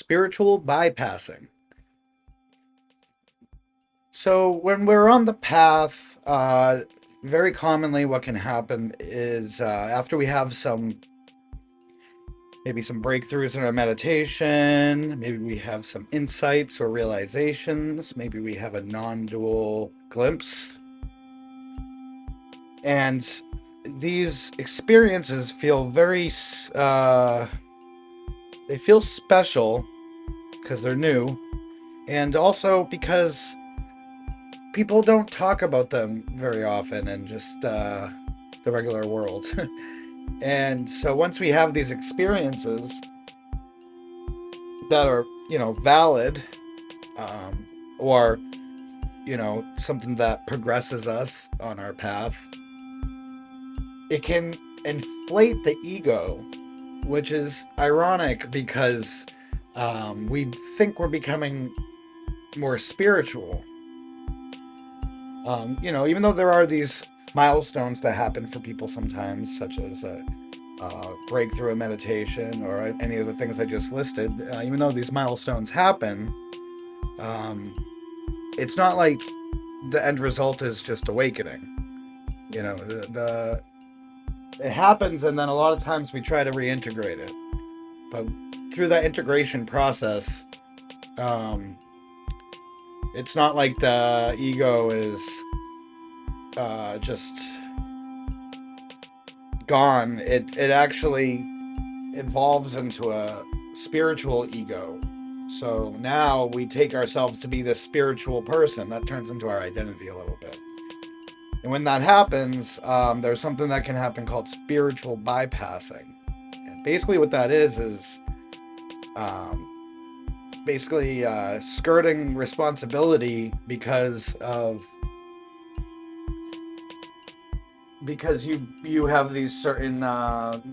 Spiritual bypassing. So when we're on the path, very commonly what can happen is after we have maybe some breakthroughs in our meditation, maybe we have some insights or realizations, maybe we have a non-dual glimpse, and these experiences feel they feel special because they're new, and also because people don't talk about them very often in just the regular world. And so once we have these experiences that are, valid, um, or, something that progresses us on our path, it can inflate the ego, which is ironic because we think we're becoming more spiritual. Even though there are these milestones that happen for people sometimes, such as a breakthrough in meditation or any of the things I just listed, even though these milestones happen, um, it's not like the end result is just awakening. The it happens, and then a lot of times we try to reintegrate it, but through that integration process, um, it's not like the ego is just gone. It actually evolves into a spiritual ego. So now we take ourselves to be this spiritual person that turns into our identity a little bit. And when that happens, there's something that can happen called spiritual bypassing. And basically, what that is um, basically skirting responsibility because you have these certain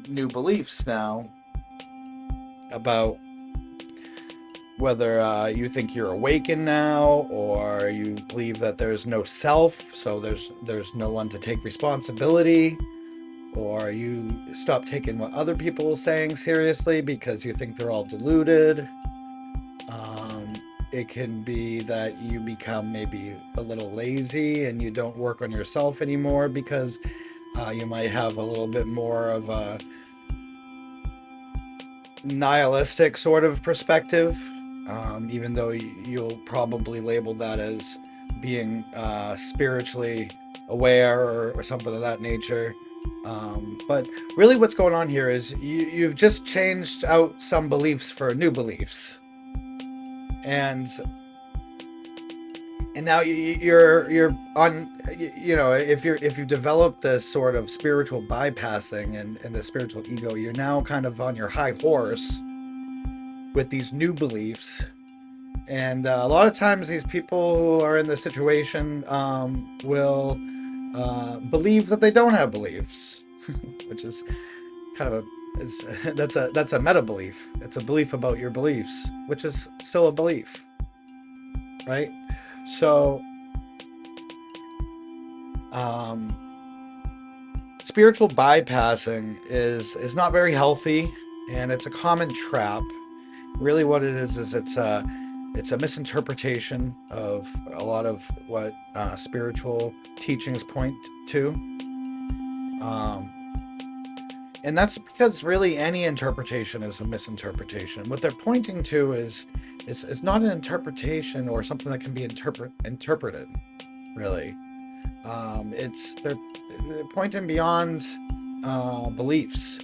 new beliefs now about whether you think you're awakened now, or you believe that there's no self, so there's no one to take responsibility, or you stop taking what other people are saying seriously because you think they're all deluded. Um, it can be that you become maybe a little lazy and you don't work on yourself anymore because you might have a little bit more of a nihilistic sort of perspective, even though you'll probably label that as being spiritually aware or something of that nature. But really, what's going on here is you've just changed out some beliefs for new beliefs, and now you're on. If you've developed this sort of spiritual bypassing and the spiritual ego, you're now kind of on your high horse with these new beliefs. And a lot of times, these people who are in this situation will believe that they don't have beliefs, which is kind of that's a meta belief. It's a belief about your beliefs, which is still a belief, right? So, um, spiritual bypassing is not very healthy, and it's a common trap. Really, what it is it's a misinterpretation of a lot of what spiritual teachings point to. Um, and that's because really any interpretation is a misinterpretation. What they're pointing to is not an interpretation or something that can be interpreted, really. They're pointing beyond beliefs,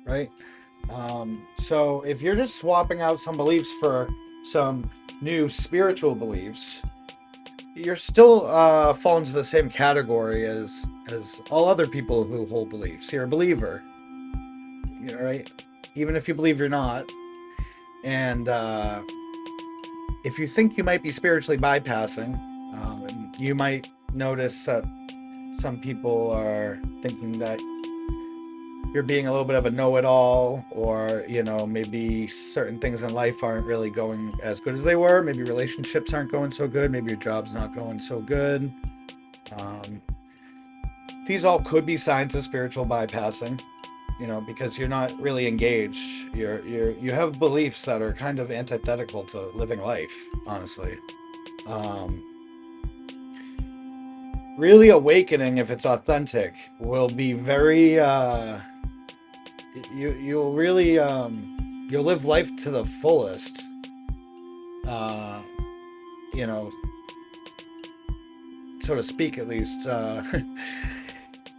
right? So if you're just swapping out some beliefs for some new spiritual beliefs, you're still fall into the same category as all other people who hold beliefs. You're a believer, right? Even if you believe you're not. And if you think you might be spiritually bypassing, you might notice that some people are thinking that you're being a little bit of a know-it-all, or maybe certain things in life aren't really going as good as they were. Maybe relationships aren't going so good. Maybe your job's not going so good. um, these all could be signs of spiritual bypassing. because you're not really engaged. You have beliefs that are kind of antithetical to living life, honestly. Um, Really awakening, if it's authentic, will be very you'll really you'll live life to the fullest. Uh, you know, so to speak, at least.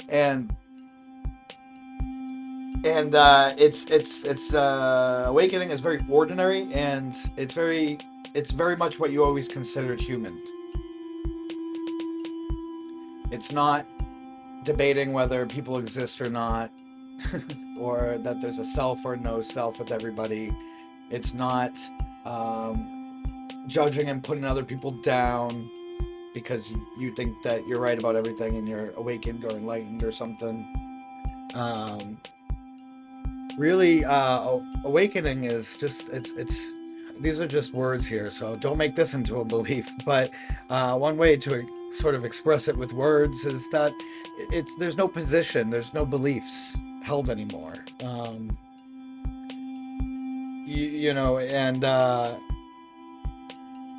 And it's awakening is very ordinary, and it's very much what you always considered human. It's not debating whether people exist or not, or that there's a self or no self with everybody. It's not judging and putting other people down because you think that you're right about everything and you're awakened or enlightened or something. Um, Really, awakening is just it's these are just words here, so don't make this into a belief. But one way to sort of express it with words is that there's no position, there's no beliefs held anymore. And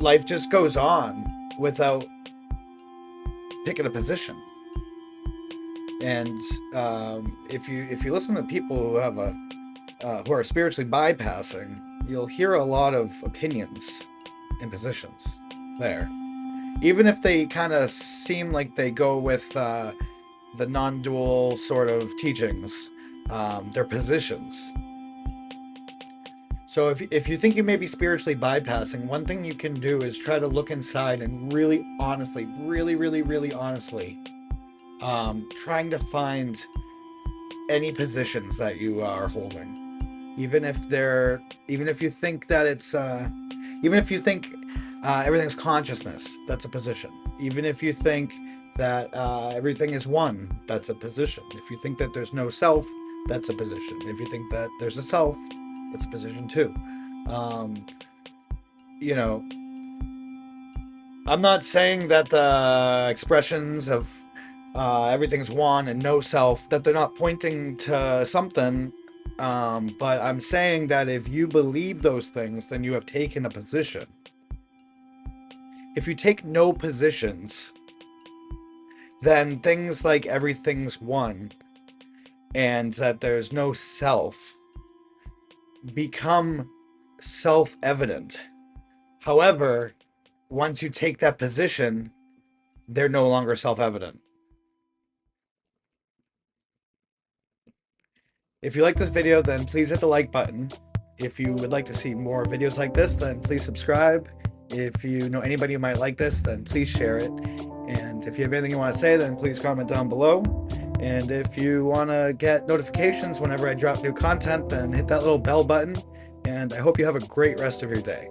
life just goes on without picking a position. And if you listen to people who are spiritually bypassing, you'll hear a lot of opinions and positions there. Even if they kind of seem like they go with the non-dual sort of teachings, their positions. So if you think you may be spiritually bypassing, one thing you can do is try to look inside and really honestly, really, really, really honestly, trying to find any positions that you are holding, even if you think that it's even if you think everything's consciousness, that's a position. Even if you think that everything is one, that's a position. If you think that there's no self, that's a position. If you think that there's a self, that's a position too. You know, I'm not saying that the expressions of everything's one and no self, that they're not pointing to something. But I'm saying that if you believe those things, then you have taken a position. If you take no positions, then things like everything's one and that there's no self become self-evident. However, once you take that position, they're no longer self-evident. If you like this video, then please hit the like button. If you would like to see more videos like this, then please subscribe. If you know anybody who might like this, then please share it. And if you have anything you want to say, then please comment down below. And if you want to get notifications whenever I drop new content, then hit that little bell button. And I hope you have a great rest of your day.